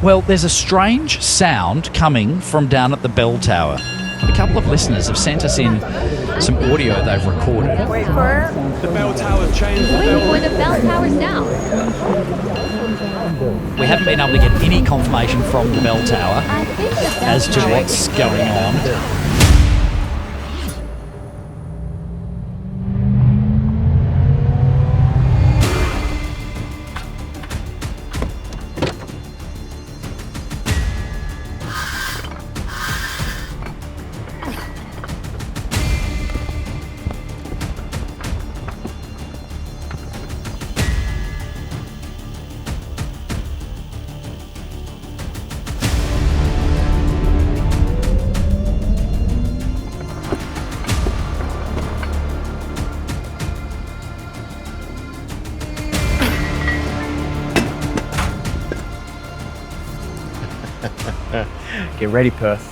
Well, there's a strange sound coming from down at the bell tower. A couple of listeners have sent us in some audio they've recorded. Wait for it. The bell tower's changed the Wait bell. for the bell tower's down. We haven't been able to get any confirmation from the bell tower I think the bell as to tower what's is going on. Get ready, Perth.